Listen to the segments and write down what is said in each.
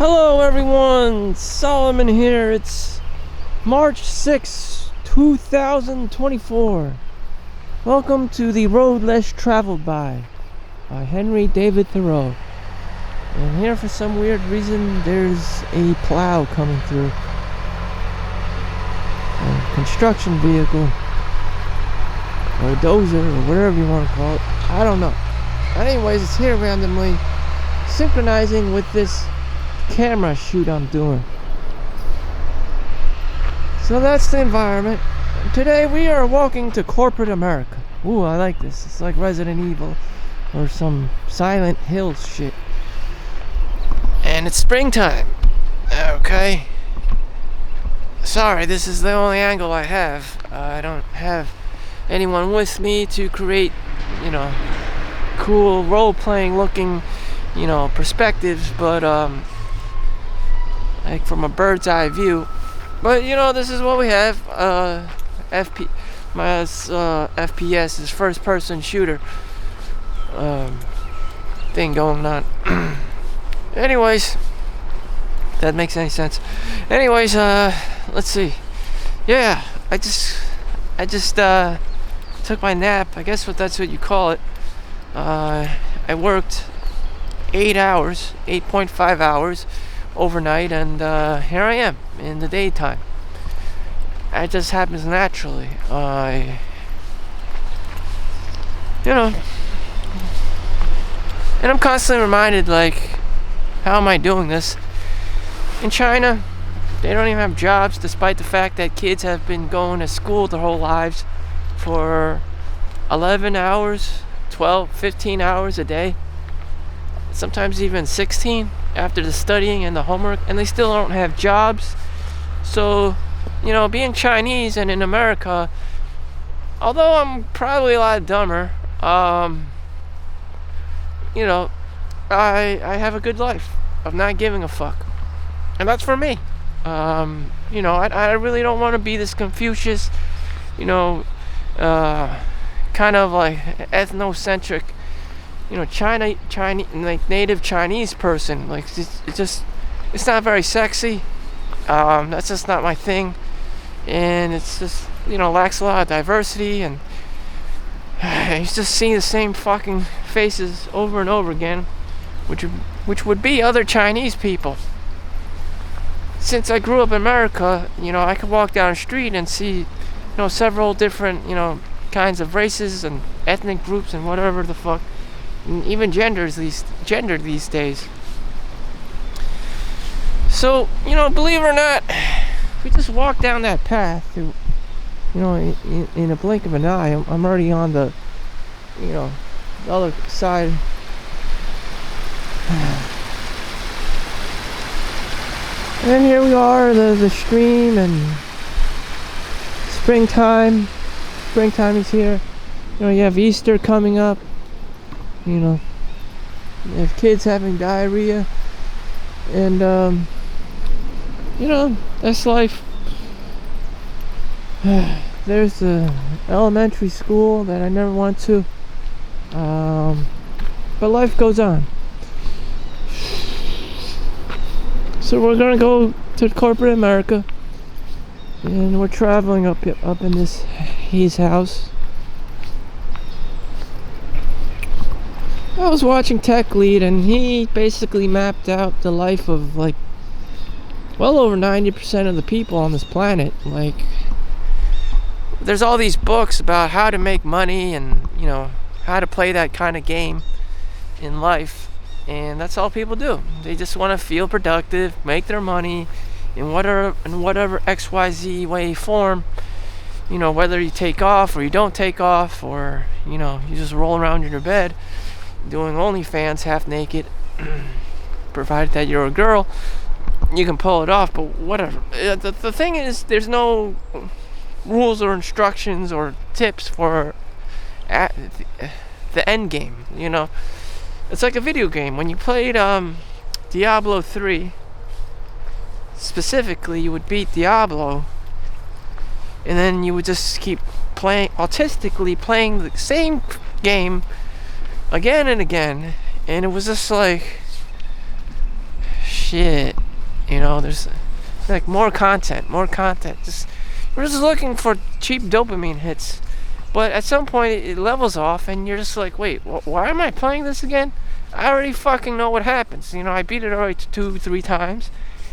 Hello everyone, Solomon here. It's March 6, 2024. Welcome to The Road Less Traveled by Henry David Thoreau. And here for some weird reason there's a plow coming through. A construction vehicle. Or a dozer, or whatever you want to call it. I don't know. Anyways, it's here randomly, synchronizing with this camera shoot I'm doing. So that's the environment. Today we are walking to corporate America. Ooh, I like this. It's like Resident Evil or some Silent Hill shit. And it's springtime. Okay. Sorry, this is the only angle I have. I don't have anyone with me to create, cool role-playing looking, perspectives, but like from a bird's eye view. But this is what we have. FPS is first person shooter thing going on. Anyways, if that makes any sense. Anyways, let's see. Yeah, I just took my nap. I guess that's what you call it. I worked 8.5 hours overnight, and here I am in the daytime. It just happens naturally. And I'm constantly reminded, how am I doing this? In China, they don't even have jobs, despite the fact that kids have been going to school their whole lives for 11 hours, 12, 15 hours a day. Sometimes even 16 after the studying and the homework, and they still don't have jobs. So, being Chinese and in America, although I'm probably a lot dumber, I have a good life of not giving a fuck. And that's for me. I really don't want to be this Confucius, kind of like ethnocentric, Chinese, like native Chinese person. It's not very sexy. That's just not my thing. And it's just, lacks a lot of diversity, and he's just seeing the same fucking faces over and over again, which would be other Chinese people. Since I grew up in America, I could walk down the street and see, several different, kinds of races and ethnic groups and whatever the fuck, and even gendered these days. So, believe it or not, we just walk down that path, in a blink of an eye, I'm already on the other side. And here we are, the stream, and springtime is here. You have Easter coming up. You have kids having diarrhea, and that's life. There's the elementary school that I never went to, but life goes on. So we're gonna go to corporate America, and we're traveling up in his house. I was watching Tech Lead, and he basically mapped out the life of well over 90% of the people on this planet. There's all these books about how to make money and how to play that kind of game in life, and that's all people do. They just want to feel productive, make their money in whatever XYZ way form. Whether you take off or you don't take off, or you just roll around in your bed doing OnlyFans half naked. Provided that you're a girl, you can pull it off, but whatever. The thing is, there's no rules or instructions or tips for the end game. It's like a video game. When you played Diablo 3, specifically, you would beat Diablo, and then you would just keep autistically playing the same game again and again, and it was just shit. You know, there's like more content. Just we're just looking for cheap dopamine hits. But at some point it levels off, and you're just like, wait, why am I playing this again? I already fucking know what happens. You know, I beat it already 2-3 times,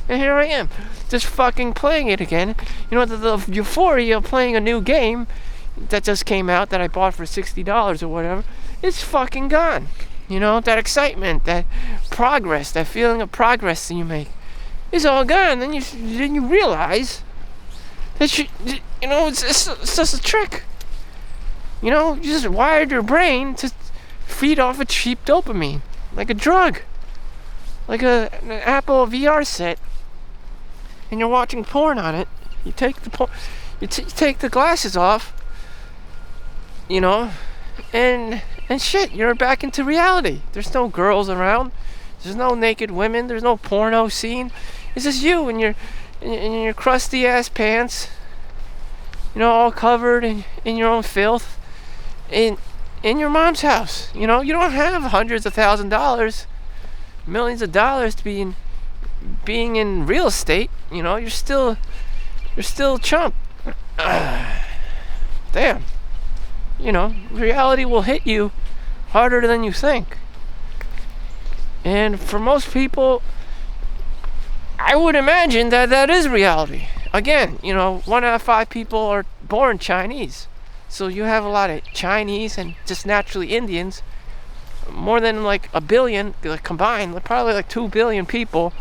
and here I am, just fucking playing it again. You know, the euphoria of playing a new game that just came out that I bought for $60 or whatever, it's fucking gone. You know, that excitement, that progress, that feeling of progress that you make is all gone. Then you realize that you know, it's just a trick. You know, you just wired your brain to feed off a cheap dopamine, like a drug, like an Apple VR set, and you're watching porn on it. You take the take the glasses off, you know, and shit, you're back into reality. There's no girls around. There's no naked women. There's no porno scene. It's just you in your crusty ass pants, you know, all covered in your own filth, in your mom's house. You know, you don't have hundreds of $1,000s, millions of dollars to be being in real estate. You know, you're still a chump. Damn. You know, reality will hit you harder than you think. And for most people, I would imagine that is reality. Again, you know, 1 out of 5 people are born Chinese. So you have a lot of Chinese and just naturally Indians. More than like a billion combined, probably like 2 billion people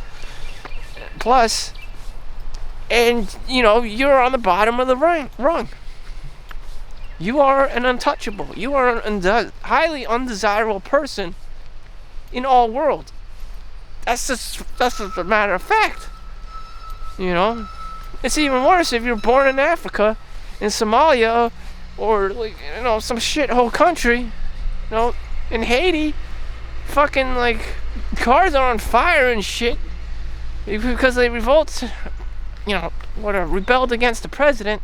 plus. And, you know, you're on the bottom of the rung. You are an untouchable. You are a highly undesirable person in all world. That's just a matter of fact. You know, it's even worse if you're born in Africa, in Somalia, or like, you know, some shithole country. You know, in Haiti, fucking like cars are on fire and shit because they you know, rebelled against the president.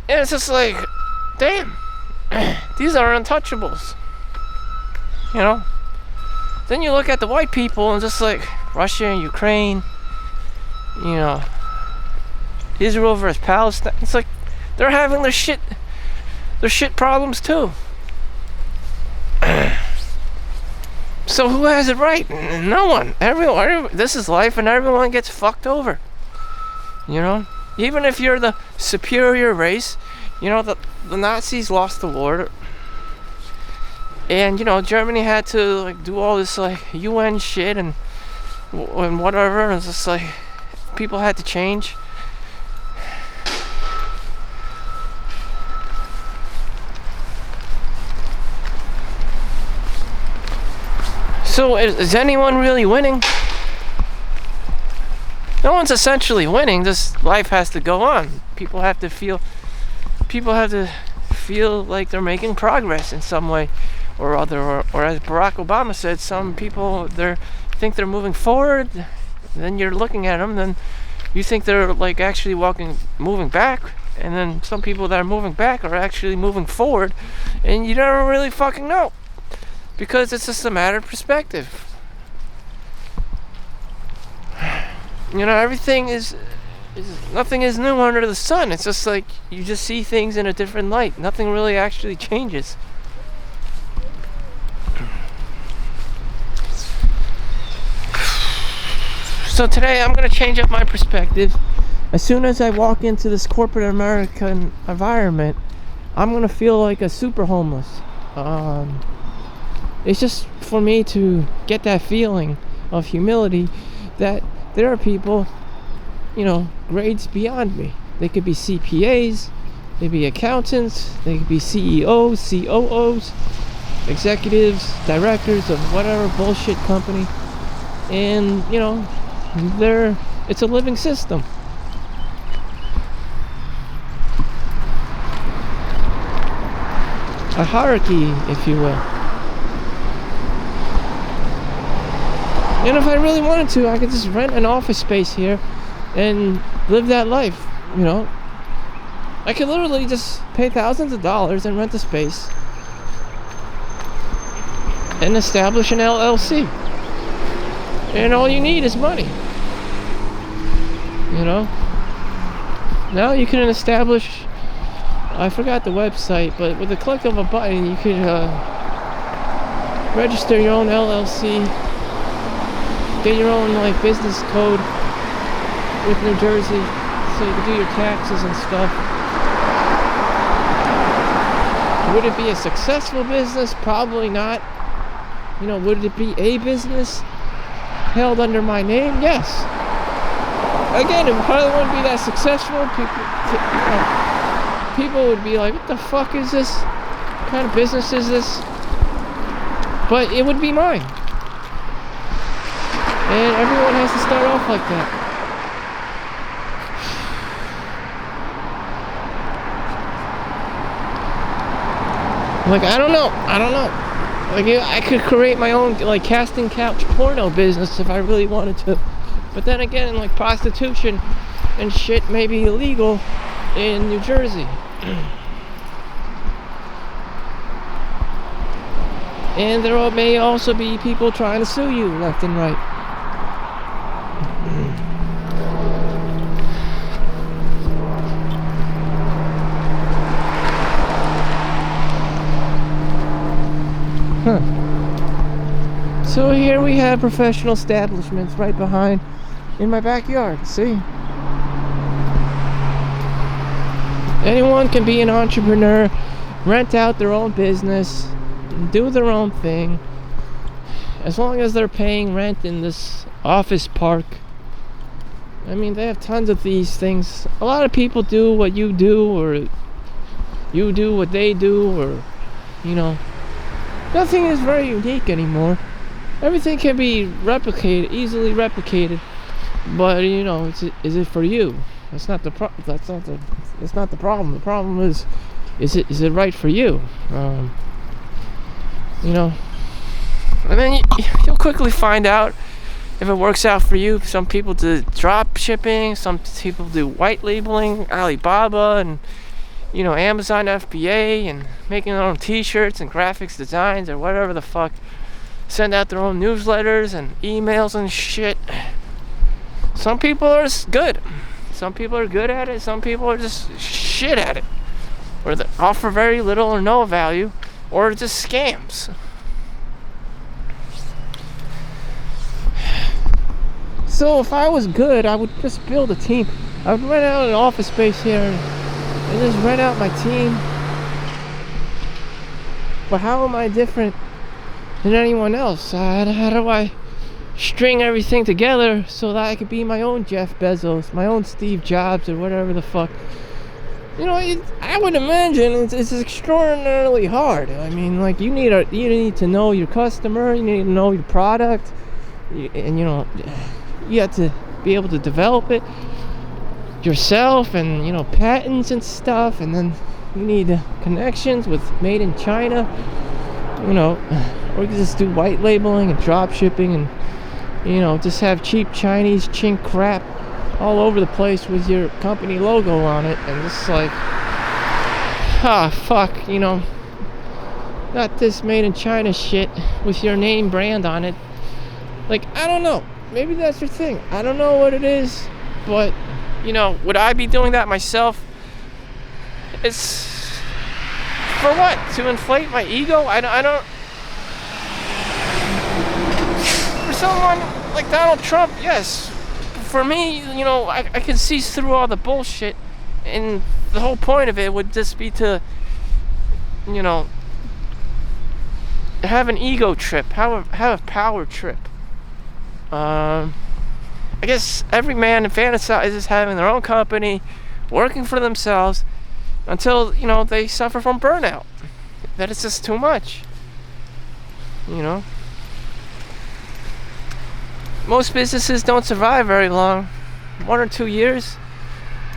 And it's just like, damn, these are untouchables. You know? Then you look at the white people and just like Russia and Ukraine, you know, Israel versus Palestine. It's like they're having their shit problems too. So who has it right? No one. Everyone. This is life, and everyone gets fucked over. You know? Even if you're the superior race, you know, the Nazis lost the war, and you know, Germany had to like do all this like UN shit and whatever, and it's just like people had to change. So is anyone really winning? No one's essentially winning. This life has to go on. People have to feel like they're making progress in some way or other. Or as Barack Obama said, some people think they're moving forward. Then you're looking at them, then you think they're like actually moving back. And then some people that are moving back are actually moving forward, and you don't really fucking know, because it's just a matter of perspective. You know, nothing is new under the sun. It's just like you just see things in a different light. Nothing really actually changes. So today I'm going to change up my perspective. As soon as I walk into this corporate American environment, I'm going to feel like a super homeless. It's just for me to get that feeling of humility that there are people, you know, grades beyond me. They could be CPAs, they could be accountants, they could be CEOs, COOs, executives, directors of whatever bullshit company. And, you know, it's a living system. A hierarchy, if you will. And if I really wanted to, I could just rent an office space here and live that life, you know. I could literally just pay thousands of dollars and rent a space and establish an LLC. And all you need is money. You know? Now you can establish, I forgot the website, but with the click of a button you could register your own LLC, get your own like business code with New Jersey so you can do your taxes and stuff. Would it be a successful business? Probably not. You know, would it be a business held under my name? Yes. Again, it probably wouldn't be that successful. People would be like, what the fuck is this? What kind of business is this? But it would be mine. And everyone has to start off like that. Like, I don't know. Like, I could create my own, like, casting couch porno business if I really wanted to. But then again, like, prostitution and shit may be illegal in New Jersey. And there may also be people trying to sue you left and right. So here we have professional establishments right behind in my backyard. See? Anyone can be an entrepreneur, rent out their own business, do their own thing, as long as they're paying rent in this office park. I mean, they have tons of these things. A lot of people do what you do, or you do what they do, or, you know, nothing is very unique anymore. Everything can be replicated, easily replicated, but you know, is it for you? That's not the problem. It's not the problem. The problem is it right for you? You know, and then you'll quickly find out if it works out for you. Some people do drop shipping, some people do white labeling, Alibaba, and you know, Amazon FBA, and making their own t-shirts and graphics designs or whatever the fuck. Send out their own newsletters and emails and shit. Some people are good. Some people are good at it. Some people are just shit at it. Or they offer very little or no value. Or just scams. So if I was good, I would just build a team. I would rent out an office space here and just rent out my team. But how am I different than anyone else? How do I string everything together so that I could be my own Jeff Bezos, my own Steve Jobs, or whatever the fuck? You know, I would imagine it's extraordinarily hard. I mean, like, you need to know your customer, you need to know your product, and you know, you have to be able to develop it yourself, and you know, patents and stuff, and then you need connections with made in China, you know. Or you can just do white labeling and drop shipping, and you know, just have cheap Chinese chink crap all over the place with your company logo on it, and just like, fuck, you know, not this made in China shit with your name brand on it. Like, I don't know, maybe that's your thing. I don't know what it is, but you know, would I be doing that myself? It's for what? To inflate my ego? I don't. Someone like Donald Trump, yes. For me, you know, I can see through all the bullshit, and the whole point of it would just be to, you know, have an ego trip, have a power trip. I guess every man fantasizes having their own company, working for themselves, until, you know, they suffer from burnout. That it's just too much. You know? Most businesses don't survive very long. 1 or 2 years.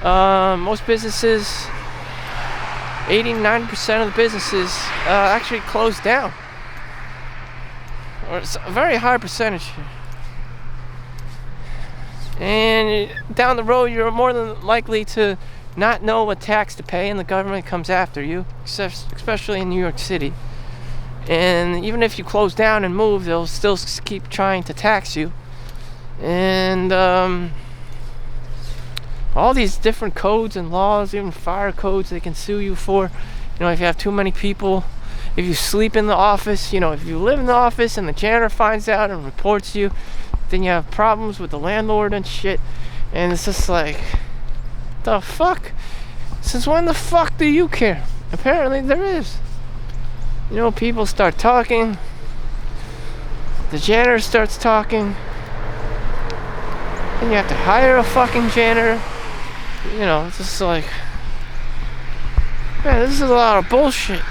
Most businesses, 80-90% of the businesses actually close down. Or it's a very high percentage. And down the road, you're more than likely to not know what tax to pay, and the government comes after you, especially in New York City. And even if you close down and move, they'll still keep trying to tax you. And all these different codes and laws, even fire codes they can sue you for. If you have too many people, if you sleep in the office, if you live in the office and the janitor finds out and reports you, then you have problems with the landlord and shit. And it's just like, the fuck? Since when the fuck do you care? Apparently there is. People start talking. The janitor starts talking. Then you have to hire a fucking janitor. It's just like, man, this is a lot of bullshit.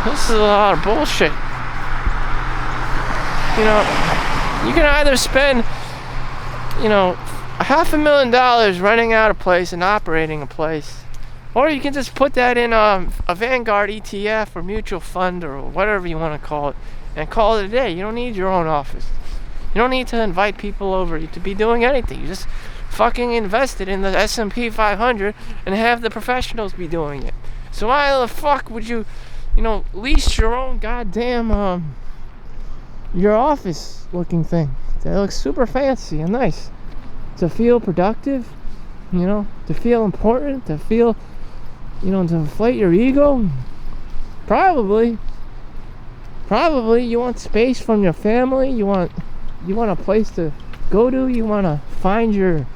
This is a lot of bullshit. You can either spend, $500,000 renting out a place and operating a place, or you can just put that in a Vanguard ETF or mutual fund or whatever you want to call it, and call it a day. You don't need your own office. You don't need to invite people over to be doing anything. You just fucking invest it in the S&P 500 and have the professionals be doing it. So why the fuck would you, lease your own goddamn your office looking thing that looks super fancy and nice to feel productive, to feel important, to feel, to inflate your ego? Probably you want space from your family. You want a place to go to. You want to find your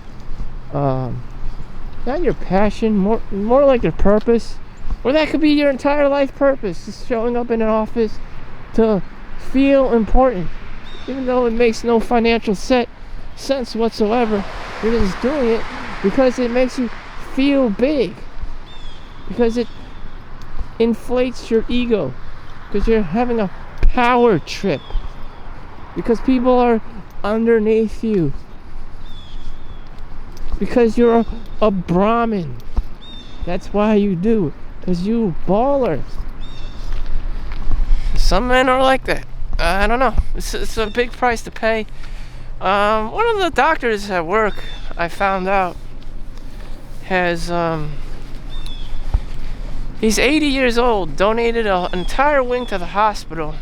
not your passion, more like your purpose. Or that could be your entire life purpose, just showing up in an office to feel important. Even though it makes no financial sense whatsoever, you're just doing it because it makes you feel big. Because it inflates your ego. Because you're having a power trip. Because people are underneath you. Because you're a Brahmin. That's why you do it. Because you baller. Some men are like that. I don't know. It's a big price to pay. One of the doctors at work, I found out, has he's 80 years old, donated an entire wing to the hospital,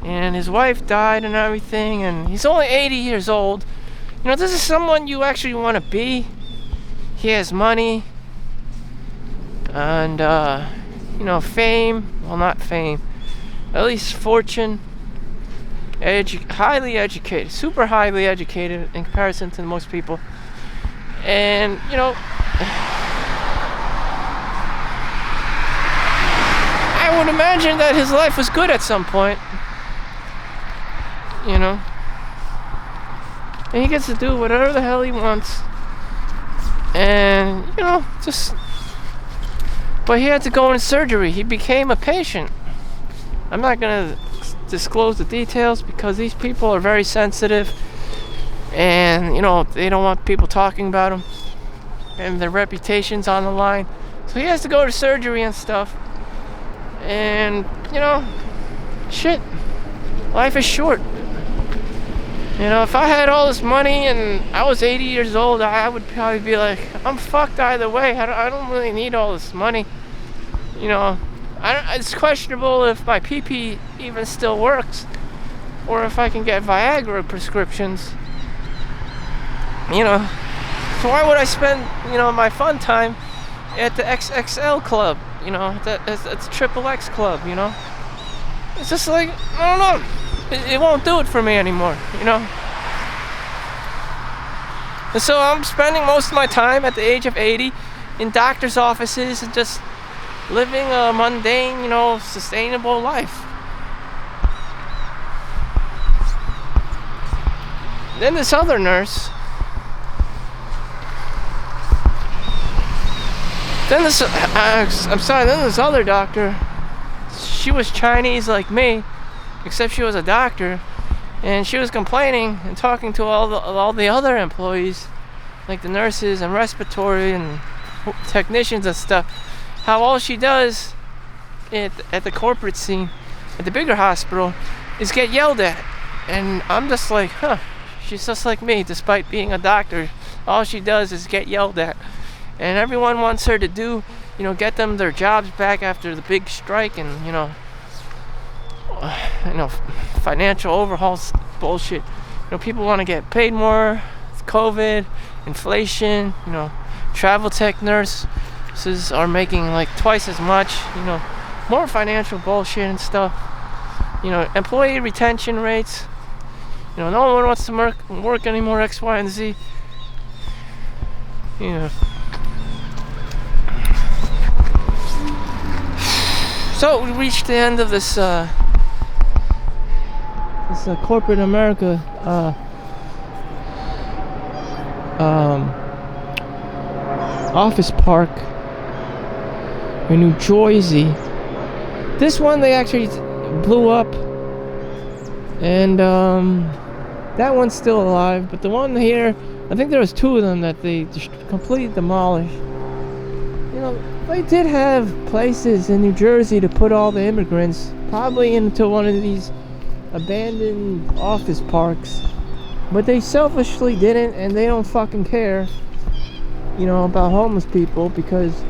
and his wife died and everything, and he's only 80 years old. This is someone you actually want to be. He has money and fame. Well, not fame, at least fortune. Highly educated, super highly educated in comparison to most people. And I would imagine that his life was good at some point. And he gets to do whatever the hell he wants. And but he had to go in surgery. He became a patient. I'm not gonna disclose the details because these people are very sensitive, and they don't want people talking about them, and their reputation's on the line. So he has to go to surgery and stuff. And shit, life is short. If I had all this money and I was 80 years old, I would probably be like, I'm fucked either way. I don't really need all this money. It's questionable if my PP even still works, or if I can get Viagra prescriptions. So why would I spend, my fun time at the XXL club? It's Triple X club. It's just like, I don't know. It won't do it for me anymore. And so I'm spending most of my time at the age of 80 in doctor's offices and just living a mundane, sustainable life. Then this other nurse, then this other doctor, she was Chinese like me, except she was a doctor, and she was complaining and talking to all the other employees, like the nurses and respiratory and technicians and stuff, how all she does at the corporate scene, at the bigger hospital, is get yelled at. And I'm just like, she's just like me, despite being a doctor. All she does is get yelled at. And everyone wants her to do, get them their jobs back after the big strike, and, financial overhauls bullshit. People want to get paid more. It's COVID, inflation. Travel tech nurses are making like twice as much. More financial bullshit and stuff. Employee retention rates. No one wants to work anymore. X, Y, and Z. So we reached the end of this corporate America office park in New Jersey. This one they actually blew up, and that one's still alive. But the one here, I think there was two of them that they just completely demolished. They did have places in New Jersey to put all the immigrants, probably into one of these abandoned office parks, but they selfishly didn't, and they don't fucking care, about homeless people, because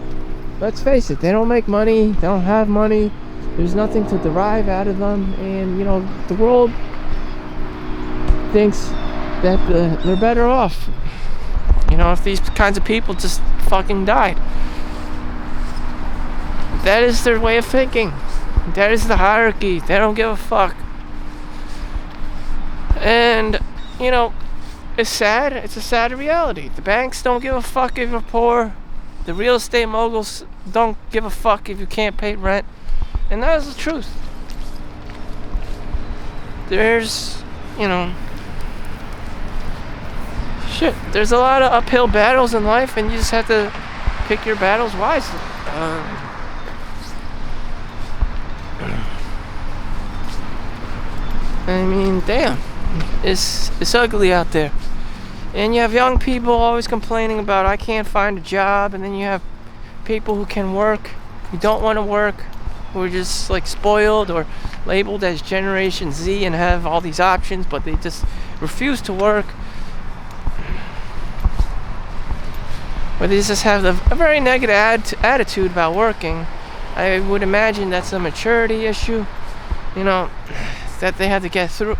let's face it, they don't make money, they don't have money, there's nothing to derive out of them, and the world thinks that they're better off, if these kinds of people just fucking died. That is their way of thinking. That is the hierarchy. They don't give a fuck. And, it's sad. It's a sad reality. The banks don't give a fuck if you're poor. The real estate moguls don't give a fuck if you can't pay rent. And that is the truth. There's, there's a lot of uphill battles in life, and you just have to pick your battles wisely. I mean, damn, it's ugly out there. And you have young people always complaining about, I can't find a job, and then you have people who can work, who don't want to work, who are just like spoiled or labeled as Generation Z and have all these options, but they just refuse to work. Or they just have a very negative attitude about working. I would imagine that's a maturity issue, that they had to get through.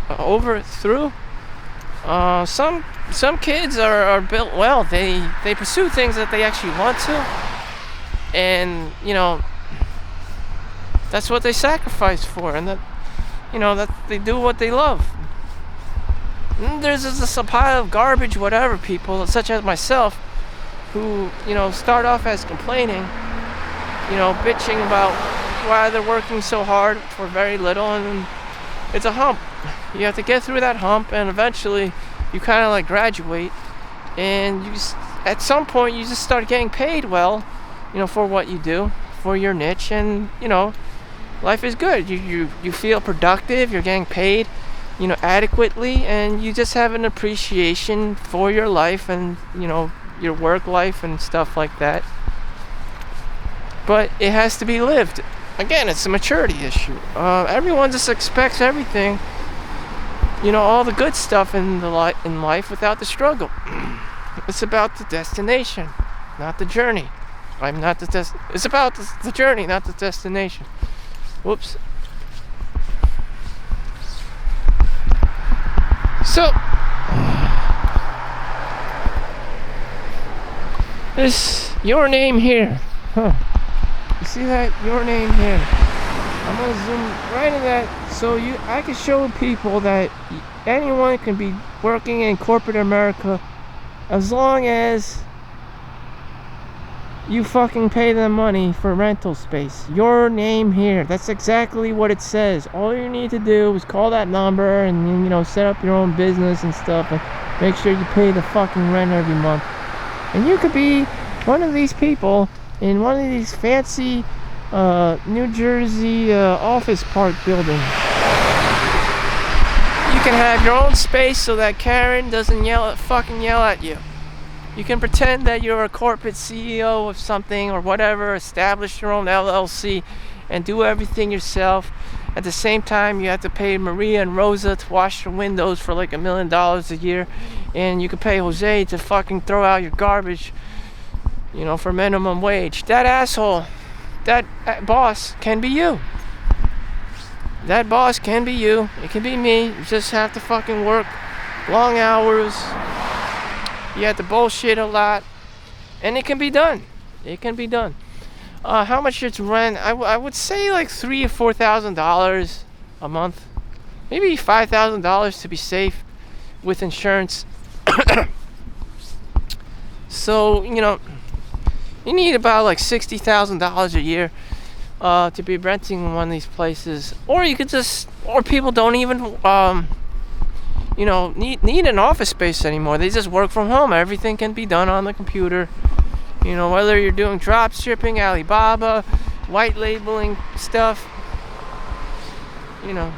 Some kids are built well. They pursue things that they actually want to, and that's what they sacrifice for, and that they do what they love. And there's just a pile of garbage, whatever, people such as myself, who start off as complaining, bitching about why they're working so hard for very little, and it's a hump. You have to get through that hump, and eventually you kind of like graduate, and at some point you just start getting paid well, for what you do, for your niche, and life is good. You feel productive, you're getting paid, adequately, and you just have an appreciation for your life and your work life and stuff like that. But it has to be lived. Again, it's a maturity issue. Everyone just expects everything, all the good stuff in life without the struggle. It's about the destination, not the journey. It's about the journey, not the destination. Whoops. So, this your name here. Huh. You see that? Your name here. I'm gonna zoom right in that so I can show people that anyone can be working in corporate America as long as you fucking pay them money for rental space. Your name here. That's exactly what it says. All you need to do is call that number and set up your own business and stuff, and make sure you pay the fucking rent every month. And you could be one of these people in one of these fancy New Jersey office park buildings. You can have your own space so that Karen doesn't yell at you. You can pretend that you're a corporate CEO of something or whatever, establish your own LLC and do everything yourself. At the same time, you have to pay Maria and Rosa to wash your windows for like $1 million a year, and you can pay Jose to fucking throw out your garbage, for minimum wage. That asshole, that boss can be you. That boss can be you. It can be me. You just have to fucking work long hours. You have to bullshit a lot. And it can be done. It can be done. How much it's rent? I would say like $3,000 or $4,000 a month. Maybe $5,000 to be safe with insurance. So, you know, you need about like $60,000 a year to be renting one of these places. Or you could just, or people don't even, you know, need an office space anymore. They just work from home. Everything can be done on the computer. You know, whether you're doing drop shipping, Alibaba, white labeling stuff, you know,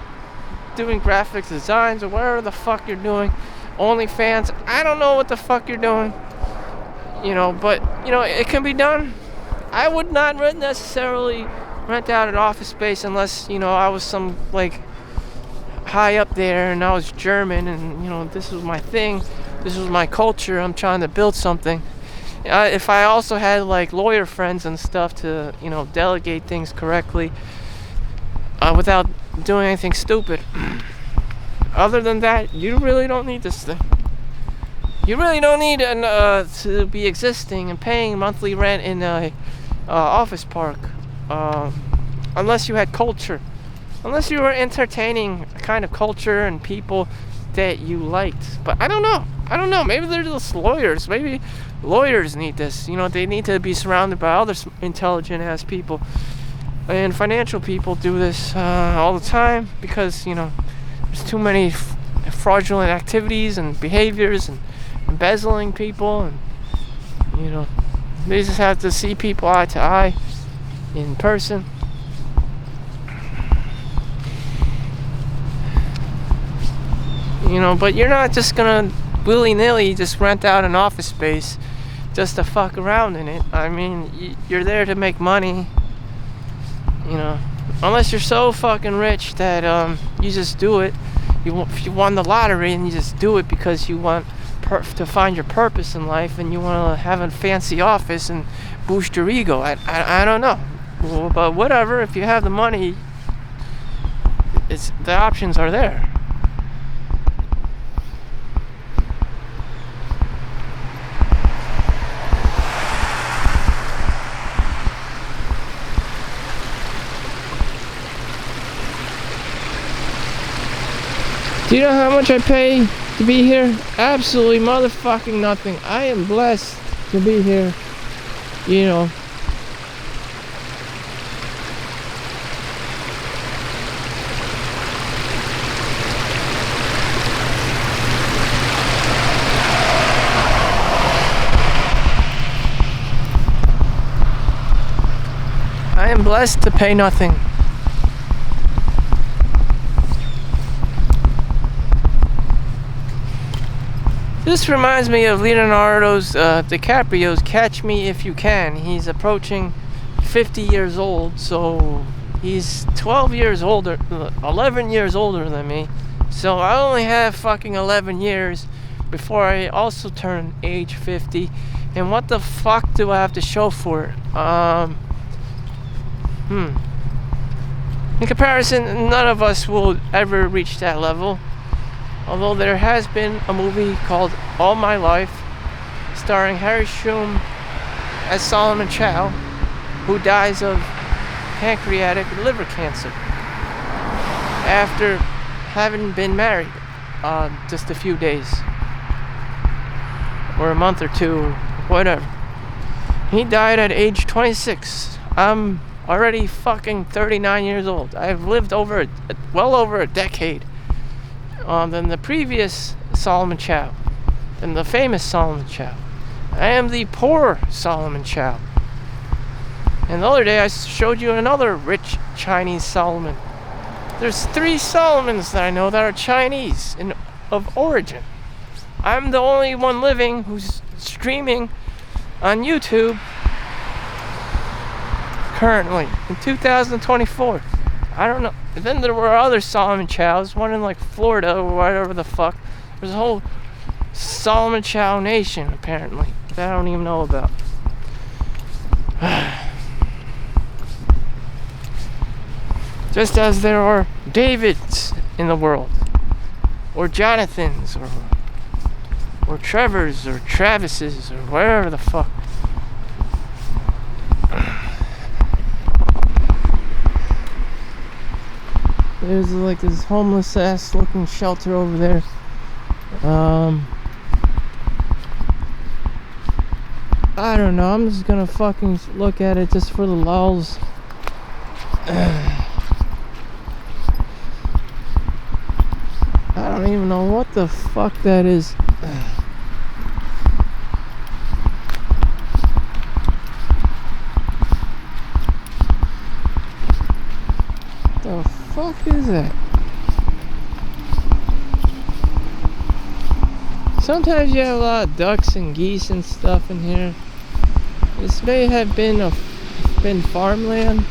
doing graphics designs or whatever the fuck you're doing, OnlyFans, I don't know what the fuck you're doing, you know, but, you know, it can be done. I would not necessarily rent out an office space unless, you know, I was some, like, high up there and I was German and, you know, this was my thing, this was my culture, I'm trying to build something. If I also had, like, lawyer friends and stuff to, you know, delegate things correctly without doing anything stupid. Other than that, you really don't need this thing. You really don't need to be existing and paying monthly rent in a office park, unless you had culture, unless you were entertaining a kind of culture and people that you liked. But I don't know. Maybe they're just lawyers. Maybe lawyers need this. You know, they need to be surrounded by other intelligent ass people. And financial people do this all the time because, you know, there's too many fraudulent activities and behaviors and embezzling people, and, you know, they just have to see people eye to eye in person. You know, but you're not just gonna willy-nilly just rent out an office space just to fuck around in it. I mean, you're there to make money. You know, unless you're so fucking rich that you just do it. If you won the lottery and you just do it because you want to find your purpose in life and you want to have a fancy office and boost your ego. I don't know, but whatever. If you have the money, the options are there. Do you know how much I pay to be here? Absolutely motherfucking nothing. I am blessed to be here. You know. I am blessed to pay nothing. This reminds me of Leonardo's DiCaprio's Catch Me If You Can. He's approaching 50 years old, so he's 12 years older, 11 years older than me. So I only have fucking 11 years before I also turn age 50. And what the fuck do I have to show for it? In comparison, none of us will ever reach that level. Although there has been a movie called All My Life, starring Harry Shum as Solomon Chau, who dies of pancreatic liver cancer after having been married just a few days, or a month or two, whatever. He died at age 26. I'm already fucking 39 years old. I've lived well over a decade. Than the previous Solomon Chau, than the famous Solomon Chau. I am the poor Solomon Chau. And the other day I showed you another rich Chinese Solomon. There's 3 Solomons that I know that are Chinese of origin. I'm the only one living who's streaming on YouTube currently in 2024. I don't know. And then there were other Solomon Chows, one in like Florida or whatever the fuck. There's a whole Solomon Chau nation apparently that I don't even know about. Just as there are Davids in the world, or Jonathans, or Trevors, or Travises, or wherever the fuck. There's like this homeless ass looking shelter over there. I don't know, I'm just gonna fucking look at it just for the lulz. I don't even know what the fuck that is. The fuck is that? Sometimes you have a lot of ducks and geese and stuff in here. This may have been farmland,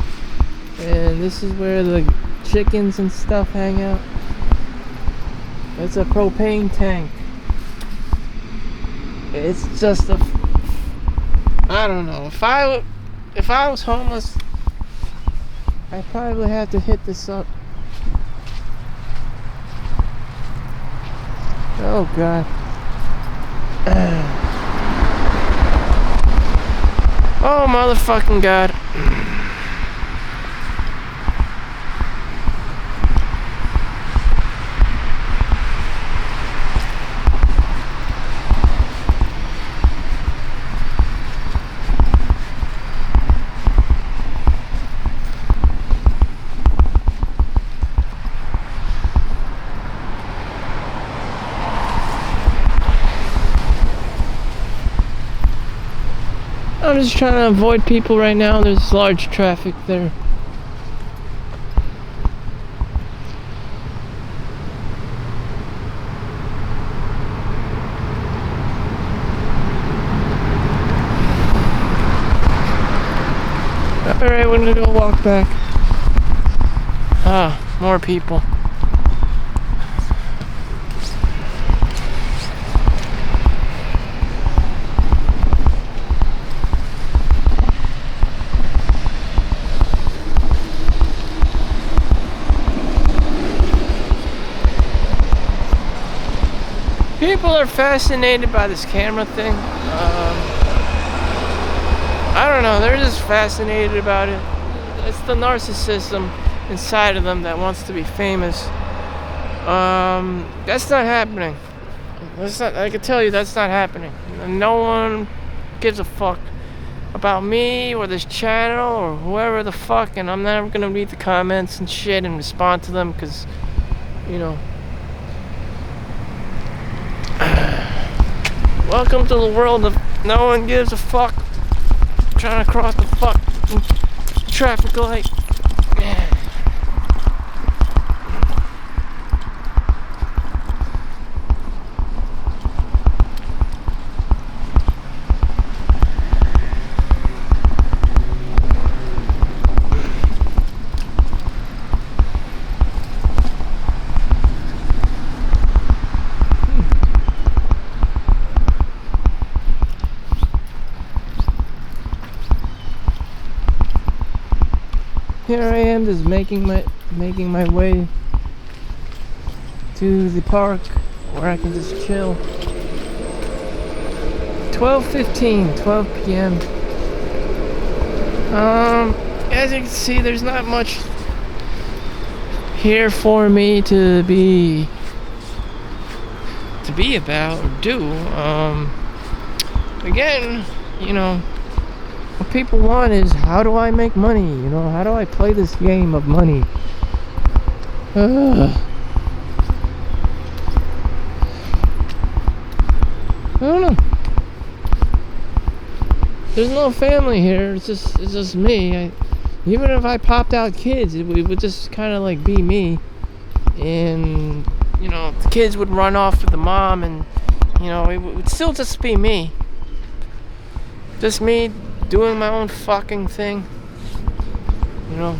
and this is where the chickens and stuff hang out. It's a propane tank. It's just I don't know. If I was homeless, I'd probably have to hit this up. Oh God. Oh motherfucking God. I'm just trying to avoid people right now. There's large traffic there. Alright, we're gonna go walk back. Ah, more people. People are fascinated by this camera thing. I don't know, they're just fascinated about it. It's the narcissism inside of them that wants to be famous. That's not happening. I can tell you that's not happening. No one gives a fuck about me or this channel or whoever the fuck, and I'm never gonna read the comments and shit and respond to them because, you know. Welcome to the world of no one gives a fuck. Trying to cross the fucking traffic light. Here I am, just making my way to the park where I can just chill. 12:15, 12 p.m. As you can see, there's not much here for me to be about or do. Again, you know. What people want is, how do I make money? You know, how do I play this game of money? I don't know. There's no family here. It's just me. Even if I popped out kids, it would just kind of like be me. And you know, the kids would run off with the mom, and you know, it would still just be me. Just me. Doing my own fucking thing, you know.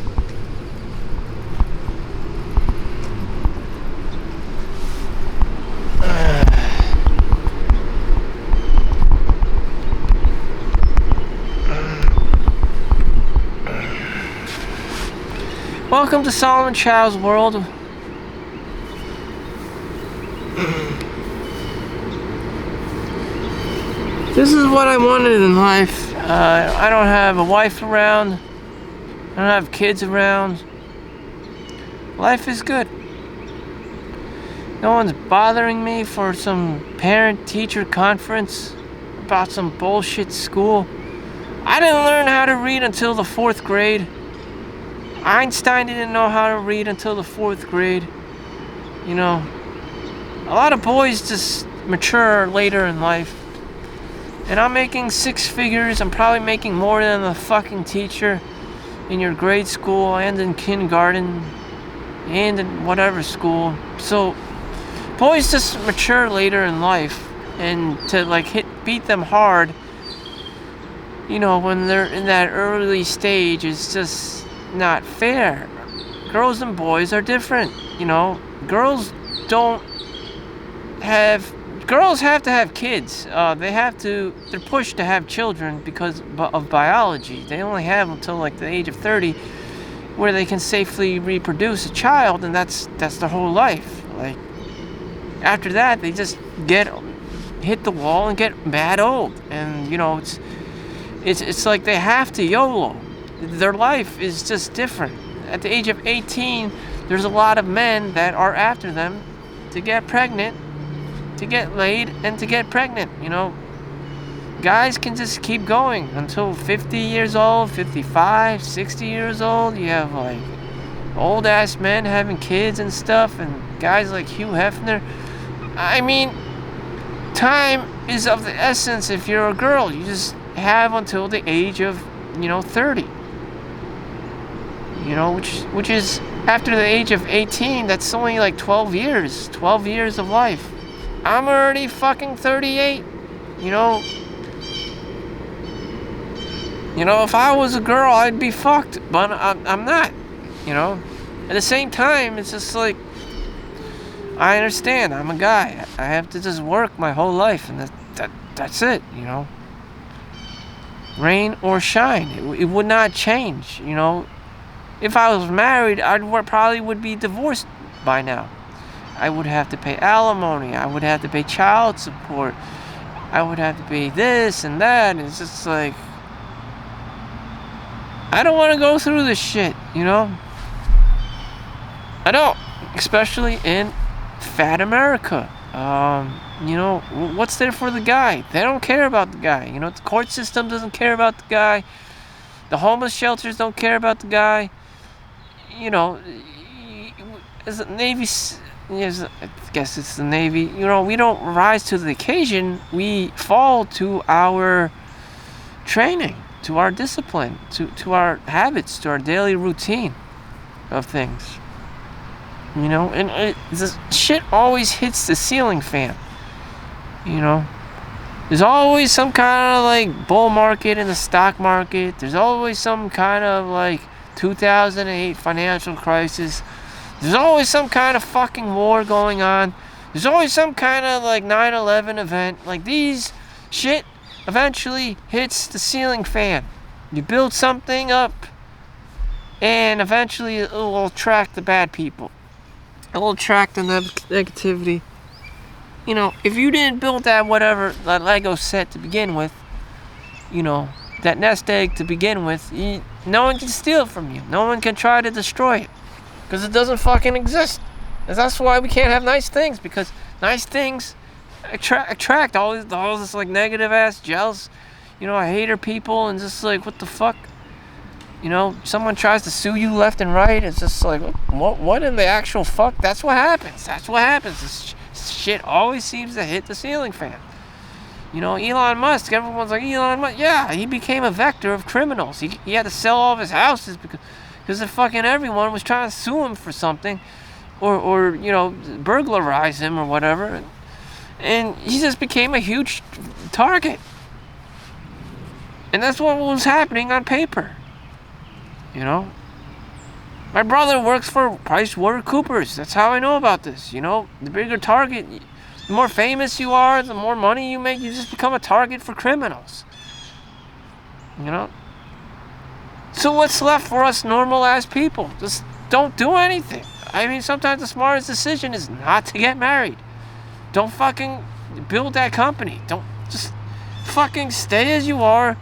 Well, Welcome to Solomon Chau's world. This is what I wanted in life. I don't have a wife around. I don't have kids around. Life is good. No one's bothering me for some parent-teacher conference about some bullshit school. I didn't learn how to read until the 4th grade. Einstein didn't know how to read until the 4th grade. You know, a lot of boys just mature later in life. And I'm making 6 figures. I'm probably making more than the fucking teacher in your grade school and in kindergarten and in whatever school. So boys just mature later in life, and to like beat them hard, you know, when they're in that early stage is just not fair. Girls and boys are different, you know. Girls have to have kids. They're pushed to have children because of biology. They only have until like the age of 30 where they can safely reproduce a child, and that's their whole life. Like, after that, they just hit the wall and get mad old. And, you know, it's like they have to YOLO. Their life is just different. At the age of 18, there's a lot of men that are after them to get pregnant, to get laid, and to get pregnant, you know. Guys can just keep going until 50 years old, 55, 60 years old. You have, like, old-ass men having kids and stuff, and guys like Hugh Hefner. I mean, time is of the essence if you're a girl. You just have until the age of, 30. You know, which is after the age of 18, that's only like 12 years. 12 years of life. I'm already fucking 38. You know, if I was a girl, I'd be fucked, but I'm not, you know. At the same time, it's just like, I understand, I'm a guy. I have to just work my whole life, and that's it, you know. Rain or shine, it would not change, you know. If I was married, I probably would be divorced by now. I would have to pay alimony, I would have to pay child support, I would have to pay this and that, and it's just like, I don't want to go through this shit, you know. I don't, especially in fat America. You know, what's there for the guy? They don't care about the guy. You know, the court system doesn't care about the guy. The homeless shelters don't care about the guy. You know, as the Navy, I guess it's the Navy. You know, we don't rise to the occasion. We fall to our training, to our discipline, to our habits, to our daily routine of things. You know, and this shit always hits the ceiling fan. You know, there's always some kind of like bull market in the stock market. There's always some kind of like 2008 financial crisis. There's always some kind of fucking war going on. There's always some kind of like 9/11 event. Like, these shit eventually hits the ceiling fan. You build something up, and eventually it will attract the bad people. It will attract the negativity. You know, if you didn't build that Lego set to begin with, you know, that nest egg to begin with, no one can steal it from you. No one can try to destroy it, because it doesn't fucking exist. And that's why we can't have nice things, because nice things attract all this like negative ass, jealous, you know, hater people, and just like, what the fuck? You know, someone tries to sue you left and right. It's just like, what in the actual fuck? That's what happens. This shit always seems to hit the ceiling fan. You know, Elon Musk, everyone's like, Elon Musk, yeah, he became a vector of criminals. He had to sell all of his houses because fucking everyone was trying to sue him for something, or you know, burglarize him or whatever, and he just became a huge target. And that's what was happening on paper. You know, my brother works for PricewaterhouseCoopers. That's how I know about this. You know, the bigger target, the more famous you are, the more money you make, you just become a target for criminals. You know? So what's left for us normal ass people? Just don't do anything. I mean, sometimes the smartest decision is not to get married. Don't fucking build that company. Don't just fucking stay as you are.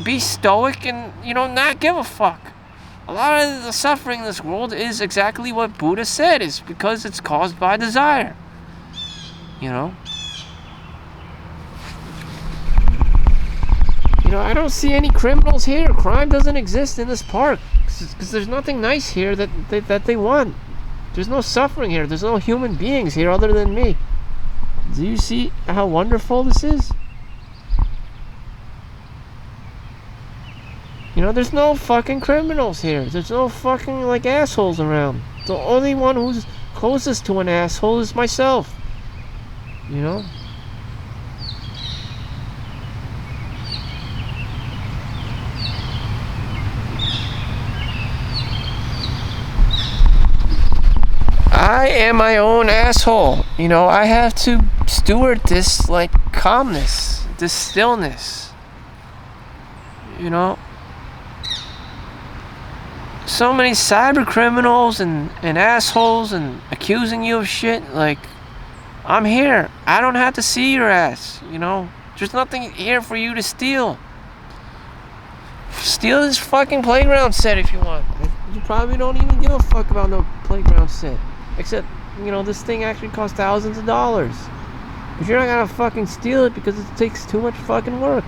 Be stoic and, not give a fuck. A lot of the suffering in this world is exactly what Buddha said. It's because it's caused by desire. I don't see any criminals here. Crime doesn't exist in this park because there's nothing nice here that they want. There's no suffering here. There's no human beings here other than me. Do you see how wonderful this is? There's no fucking criminals here. There's no fucking assholes around. The only one who's closest to an asshole is myself. I am my own asshole. I have to steward this calmness, this stillness. So many cyber criminals and assholes and accusing you of shit. I'm here. I don't have to see your ass. There's nothing here for you to steal. Steal this fucking playground set if you want. You probably don't even give a fuck about no playground set. Except, this thing actually costs thousands of dollars. But you're not gonna fucking steal it because it takes too much fucking work.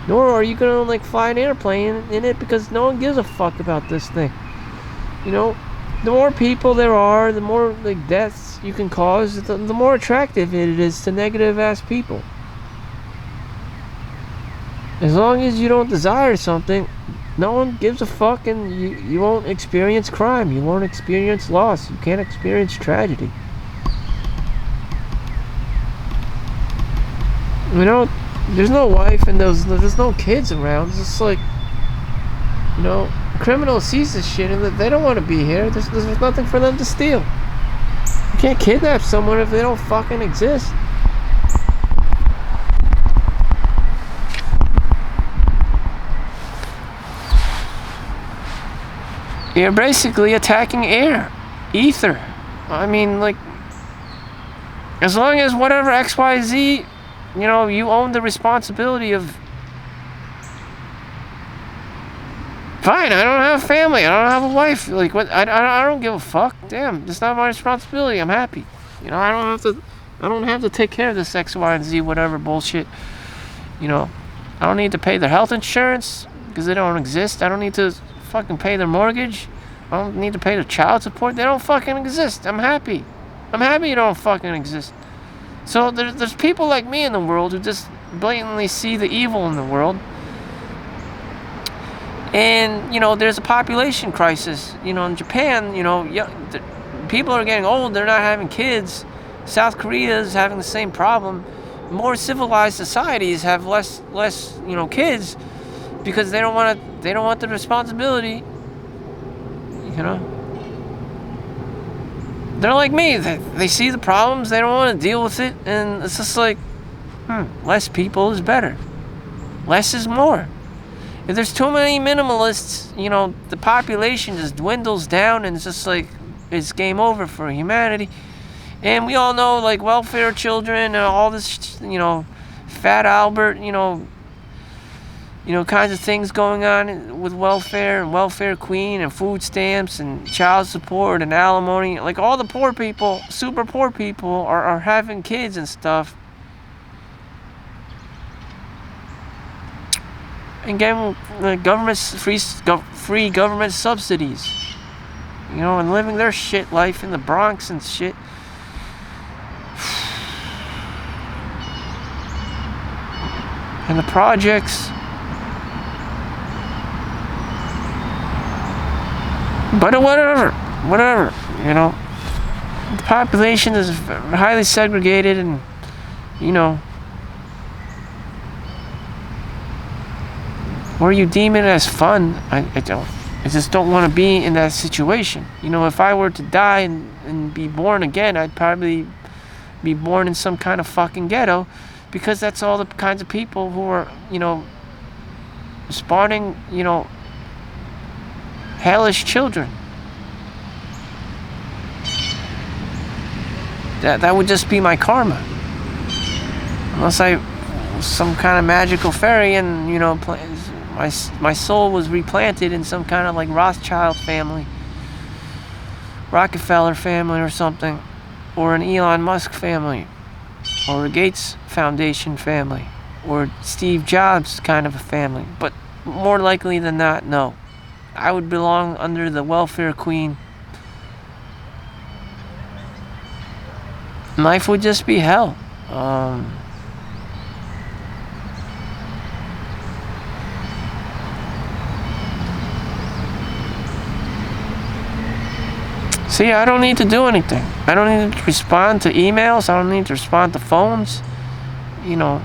Nor are you gonna fly an airplane in it because no one gives a fuck about this thing. The more people there are, the more deaths you can cause, the more attractive it is to negative ass people. As long as you don't desire something, no one gives a fuck, and you won't experience crime. You won't experience loss. You can't experience tragedy. There's no wife and there's no kids around. It's just criminal sees this shit and they don't want to be here. There's nothing for them to steal. You can't kidnap someone if they don't fucking exist. You're basically attacking ether. I mean, as long as whatever XYZ, you own the responsibility of. Fine, I don't have a family. I don't have a wife. What? I don't give a fuck. Damn, it's not my responsibility. I'm happy. I don't have to take care of this X, Y, and Z, whatever bullshit. I don't need to pay their health insurance because they don't exist. I don't need to fucking pay their mortgage. I don't need to pay their child support. They don't fucking exist. I'm happy. You don't fucking exist. So there's people like me in the world who just blatantly see the evil in the world. And, there's a population crisis. In Japan, people are getting old. They're not having kids. South Korea is having the same problem. More civilized societies have less kids because they don't want the responsibility. They're like me. They see the problems. They don't want to deal with it. And it's just less people is better. Less is more. If there's too many minimalists, the population just dwindles down and it's just it's game over for humanity. And we all know welfare children and all this, Fat Albert, kinds of things going on with welfare and welfare queen and food stamps and child support and alimony. All the poor people, super poor people are having kids and stuff. And getting free government subsidies. And living their shit life in the Bronx and shit. And the projects. But whatever. The population is highly segregated and, where you deem it as fun, I just don't want to be in that situation. If I were to die and be born again, I'd probably be born in some kind of fucking ghetto because that's all the kinds of people who are, spawning, hellish children. That would just be my karma. Unless I was some kind of magical fairy and, you know, my soul was replanted in some kind of like Rothschild family, Rockefeller family or something, or an Elon Musk family, or a Gates Foundation family, or Steve Jobs kind of a family. But more likely than not, no. I would belong under the welfare queen. Life would just be hell. See, I don't need to do anything. I don't need to respond to emails. I don't need to respond to phones. You know,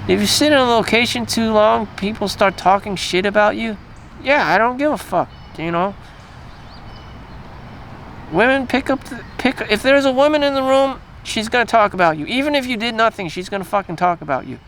if you sit in a location too long, people start talking shit about you. Yeah, I don't give a fuck, you know. Women if there's a woman in the room, she's gonna talk about you. Even if you did nothing, she's gonna fucking talk about you.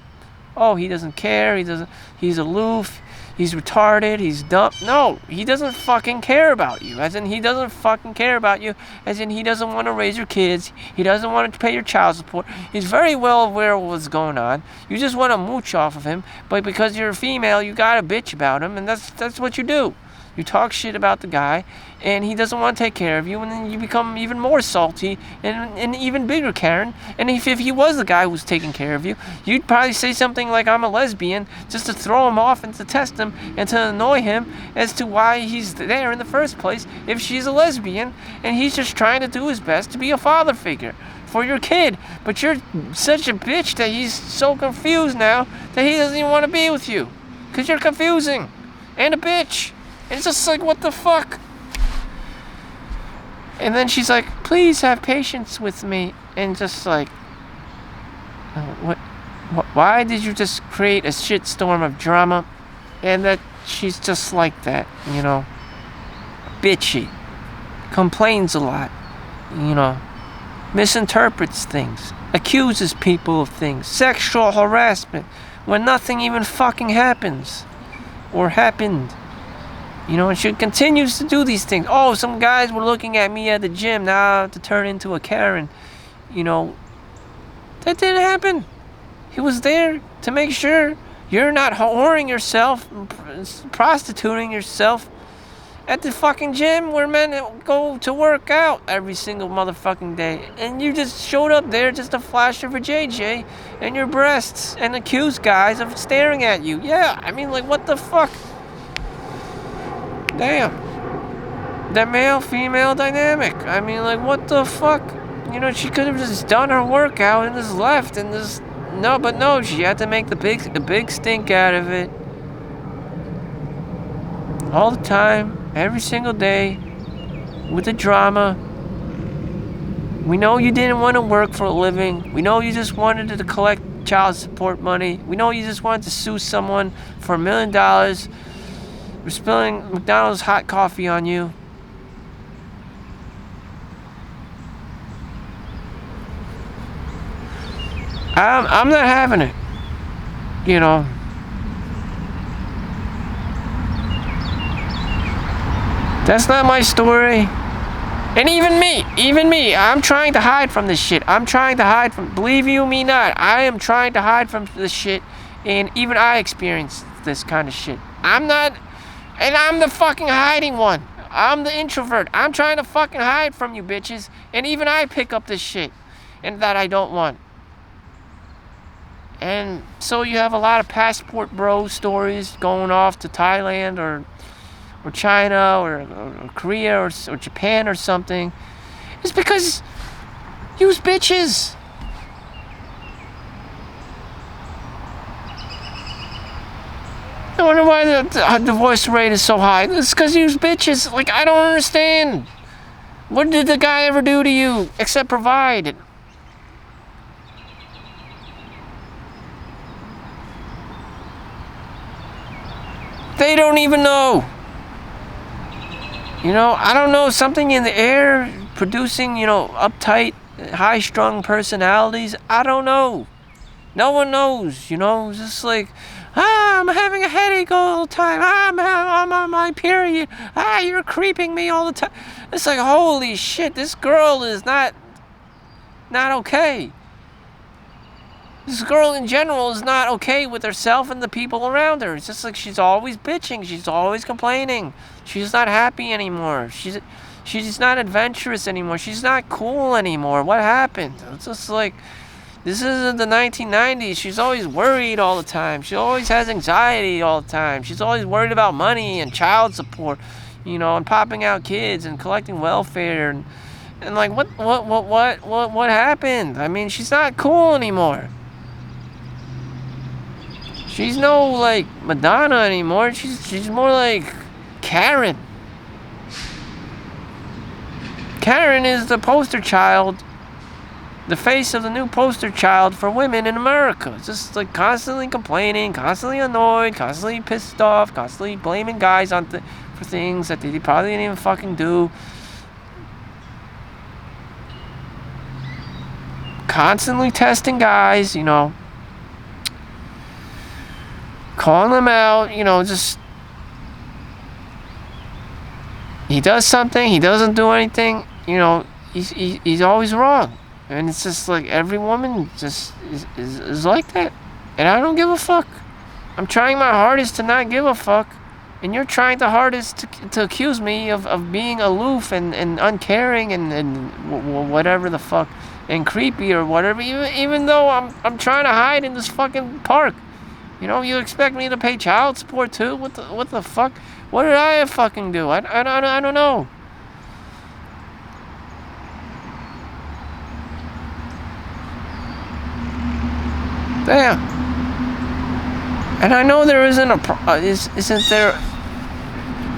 Oh, he doesn't care, he's aloof, he's retarded, he's dumb. No, he doesn't fucking care about you. As in, he doesn't fucking care about you. As in, he doesn't want to raise your kids. He doesn't want to pay your child support. He's very well aware of what's going on. You just want to mooch off of him, but because you're a female, you gotta bitch about him, and that's what you do. You talk shit about the guy, and he doesn't want to take care of you, and then you become even more salty and even bigger Karen. And if he was the guy who was taking care of you, you'd probably say something like, I'm a lesbian, just to throw him off and to test him and to annoy him as to why he's there in the first place if she's a lesbian, and he's just trying to do his best to be a father figure for your kid. But you're such a bitch that he's so confused now that he doesn't even want to be with you. Because you're confusing and a bitch. It's just like, what the fuck? And then she's like, please have patience with me. And just like, why did you just create a shitstorm of drama? And that she's just like that, you know. Bitchy. Complains a lot, you know. Misinterprets things. Accuses people of things. Sexual harassment. When nothing even fucking happens. Or happened. You know, and she continues to do these things. Oh, some guys were looking at me at the gym. Now I have to turn into a Karen. You know, that didn't happen. He was there to make sure you're not whoring yourself, prostituting yourself at the fucking gym where men go to work out every single motherfucking day. And you just showed up there just to flash your JJ and your breasts and accuse guys of staring at you. Yeah, I mean, like, what the fuck? Damn. That male-female dynamic. I mean, like, what the fuck? You know, she could have just done her workout and just left and just... No, but no, she had to make the big stink out of it. All the time, every single day, with the drama. We know you didn't want to work for a living. We know you just wanted to collect child support money. We know you just wanted to sue someone for $1 million. We're spilling McDonald's hot coffee on you. I'm not having it. You know. That's not my story. And even me, I'm trying to hide from this shit. Believe you me not, I am trying to hide from this shit. And even I experience this kind of shit. And I'm the fucking hiding one. I'm the introvert. I'm trying to fucking hide from you bitches. And even I pick up this shit. And that I don't want. And so you have a lot of passport bro stories going off to Thailand or China or Korea or Japan or something. It's because you's bitches. I wonder why the divorce rate is so high. It's because you bitches. Like, I don't understand. What did the guy ever do to you except provide? They don't even know. You know, I don't know, something in the air producing, you know, uptight, high-strung personalities. I don't know. No one knows, you know. It's just like, I'm having a headache all the time. I'm on my period. You're creeping me all the time. It's like, holy shit, this girl is not not okay. This girl in general is not okay with herself and the people around her. It's just like she's always bitching. She's always complaining. She's not happy anymore. She's not adventurous anymore. She's not cool anymore. What happened? It's just like, this isn't the 1990s. She's always worried all the time. She always has anxiety all the time. She's always worried about money and child support, and popping out kids and collecting welfare and like what happened? I mean, she's not cool anymore. She's no like Madonna anymore. She's more like Karen. Karen is the poster child, the face of the new poster child for women in America. It's just like constantly complaining, constantly annoyed, constantly pissed off, constantly blaming guys for things that they probably didn't even fucking do. Constantly testing guys, calling them out, just he does something, he doesn't do anything, he's always wrong. And it's just like every woman just is like that. And I don't give a fuck. I'm trying my hardest to not give a fuck. And you're trying the hardest to accuse me of being aloof and uncaring and whatever the fuck. And creepy or whatever. Even though I'm trying to hide in this fucking park. You expect me to pay child support too? What the fuck? What did I fucking do? I don't know. Damn. And I know there isn't isn't there?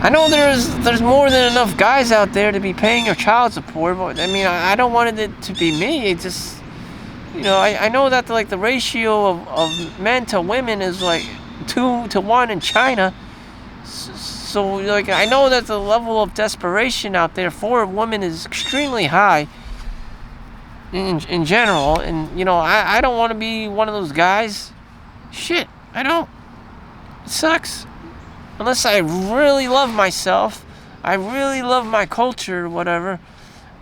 I know there's more than enough guys out there to be paying your child support. But I mean, I don't want it to be me. It just, I know that the ratio of men to women is like 2 to 1 in China. So like I know that the level of desperation out there for a woman is extremely high. In general, and I don't want to be one of those guys. Shit, I don't. It sucks. Unless I really love myself, I really love my culture, whatever.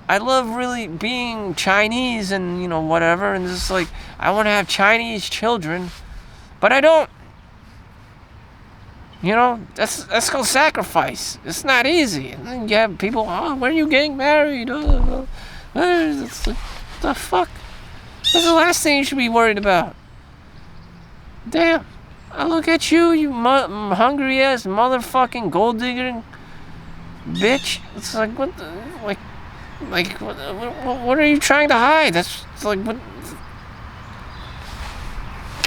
I love really being Chinese and whatever, and just like I want to have Chinese children, but I don't. That's called sacrifice. It's not easy. And then you have people, when are you getting married? It's like, the fuck? That's the last thing you should be worried about. Damn. I look at you, you hungry ass motherfucking gold digger bitch. It's like, what are you trying to hide? That's like, what?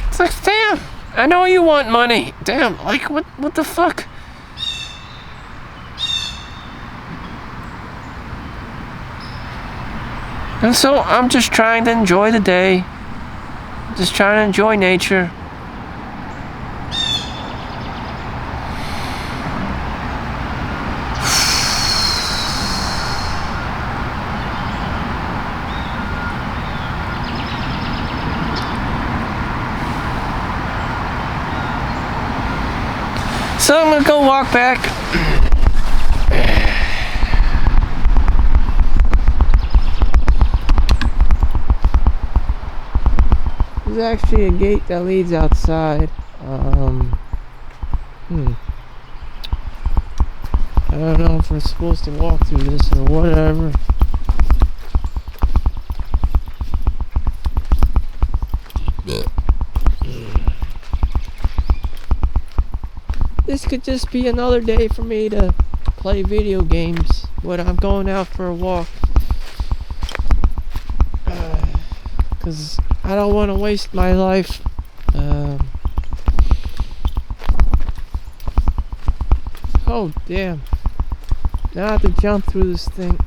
It's like, damn. I know you want money. Damn. Like, what the fuck? And so I'm just trying to enjoy the day. Just trying to enjoy nature. So I'm gonna go walk back. There's actually a gate that leads outside. I don't know if we're supposed to walk through this or whatever. This could just be another day for me to play video games when I'm going out for a walk. Because I don't want to waste my life. Oh, damn. Now I have to jump through this thing.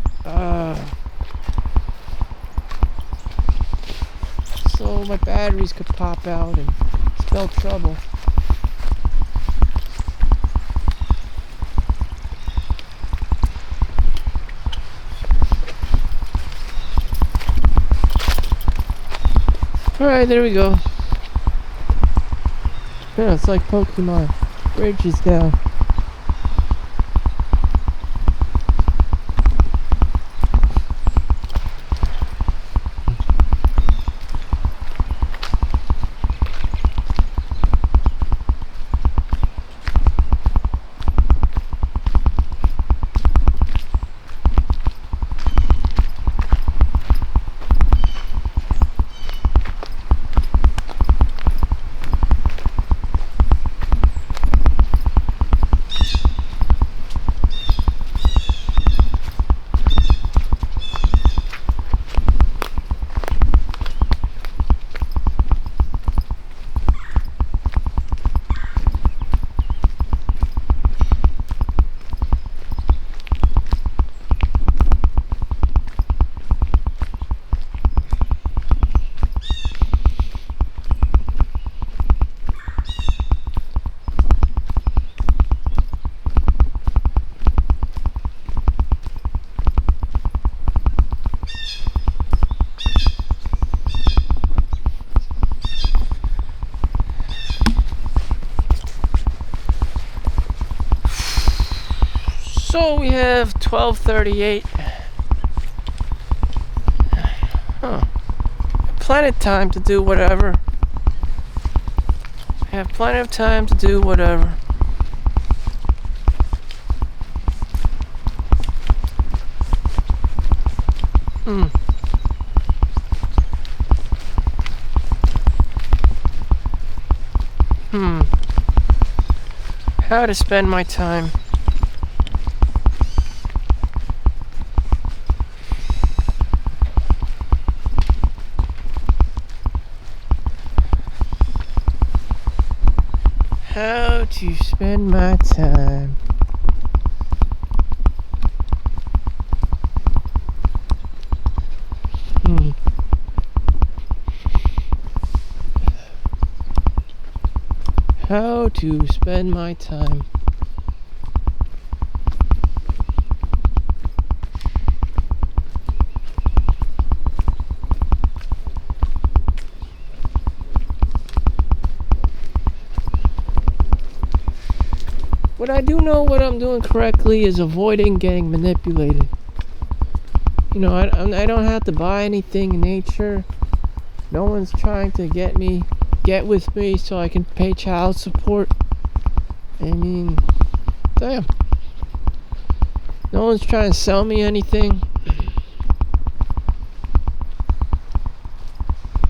So my batteries could pop out and spell trouble. Alright, there we go. Yeah, it's like Pokemon. Bridge is down. So we have 12:38. Plenty of time to do whatever. Have plenty of time to do whatever. How to spend my time. How to spend my time. How to spend my time. What I do know what I'm doing correctly is avoiding getting manipulated. You know, I don't have to buy anything in nature. No one's trying to get with me so I can pay child support. I mean, damn. No one's trying to sell me anything.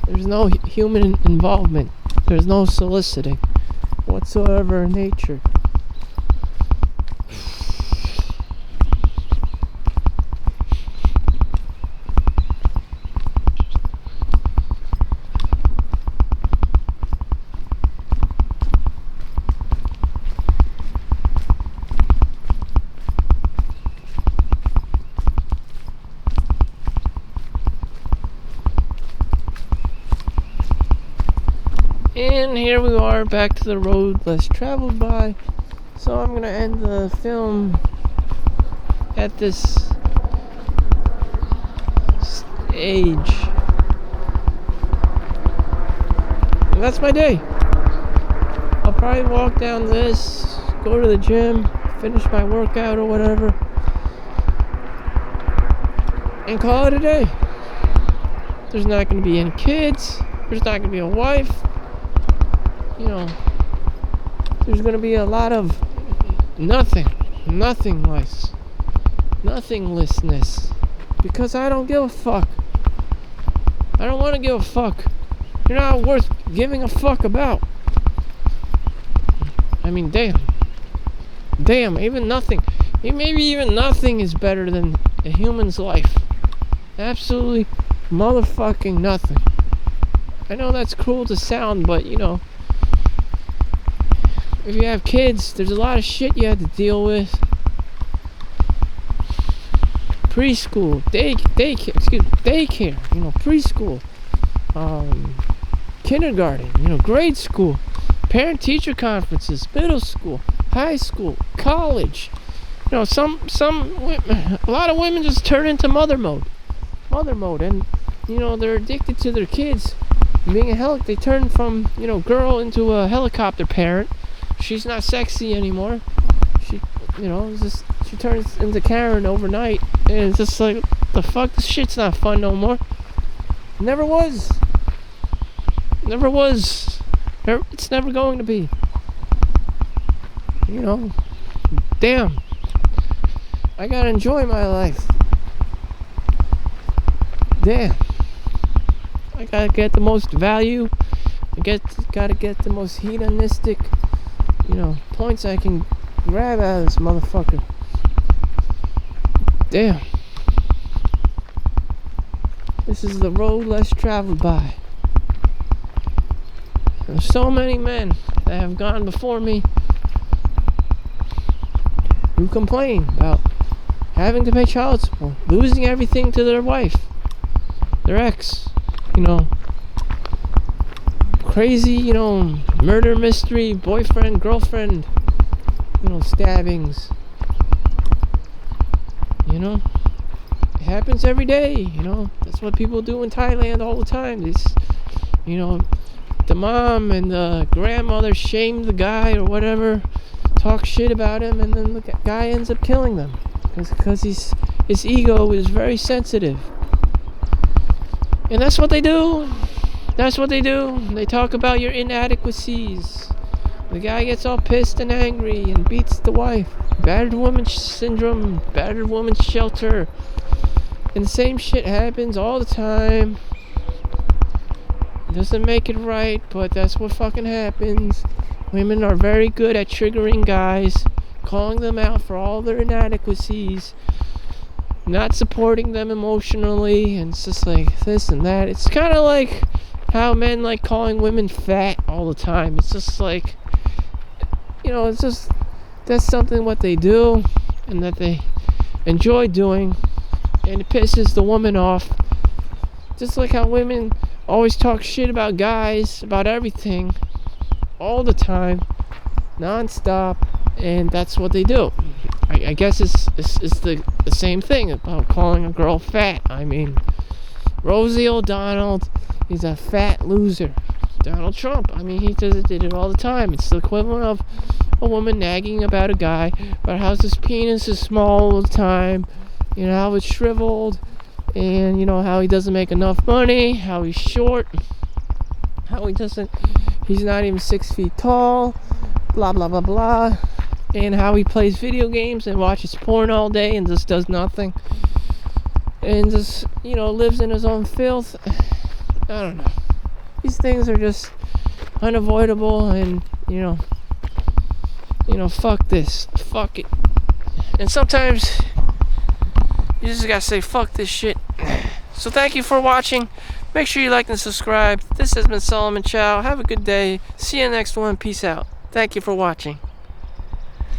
There's no human involvement. There's no soliciting whatsoever in nature. And here we are, back to the road less traveled by. So I'm gonna end the film at this stage. And that's my day. I'll probably walk down this, go to the gym, finish my workout or whatever, and call it a day. There's not gonna be any kids. There's not gonna be a wife. You know, there's gonna be a lot of nothingness, because I don't give a fuck. I don't want to give a fuck. You're not worth giving a fuck about. I mean, damn, even nothing. Maybe even nothing is better than a human's life. Absolutely motherfucking nothing. I know that's cruel to sound, but you know, if you have kids, there's a lot of shit you have to deal with. Preschool, daycare, you know, preschool, kindergarten, you know, grade school, parent-teacher conferences, middle school, high school, college. You know, a lot of women just turn into mother mode, and you know, they're addicted to their kids. They turn from, you know, girl into a helicopter parent. She's not sexy anymore. She turns into Karen overnight, and it's just like, the fuck, this shit's not fun no more. Never was. It's never going to be. You know, damn. I gotta enjoy my life. Damn. I gotta get the most value. Gotta get the most hedonistic, you know, points I can grab out of this motherfucker. Damn. This is the road less traveled by. There's so many men that have gone before me who complain about having to pay child support, losing everything to their wife, their ex, you know, crazy, you know, murder mystery, boyfriend, girlfriend, you know, stabbings. You know, it happens every day, you know. That's what people do in Thailand all the time. You know, the mom and the grandmother shame the guy or whatever, talk shit about him, and then the guy ends up killing them because his ego is very sensitive. And that's what they do. They talk about your inadequacies. The guy gets all pissed and angry and beats the wife. Battered woman syndrome, battered woman shelter. And the same shit happens all the time. Doesn't make it right, but that's what fucking happens. Women are very good at triggering guys, calling them out for all their inadequacies, not supporting them emotionally, and it's just like this and that. It's kind of like how men like calling women fat all the time. It's just like, it's just, that's something what they do and that they enjoy doing, and it pisses the woman off. Just like how women always talk shit about guys, about everything, all the time, non-stop, and that's what they do. I guess it's the same thing about calling a girl fat. I mean, Rosie O'Donnell, he's a fat loser. Donald Trump, I mean, he did it all the time. It's the equivalent of a woman nagging about a guy, about how his penis is small all the time, how it's shriveled, and how he doesn't make enough money, how he's short, how he's not even 6 feet tall, blah blah blah blah, and how he plays video games and watches porn all day and just does nothing, and just lives in his own filth. I don't know, these things are just unavoidable, and fuck this, fuck it. And sometimes you just gotta say fuck this shit. So thank you for watching. Make sure you like and subscribe. This has been Solomon Chau. Have a good day. See you next one. Peace out. Thank you for watching.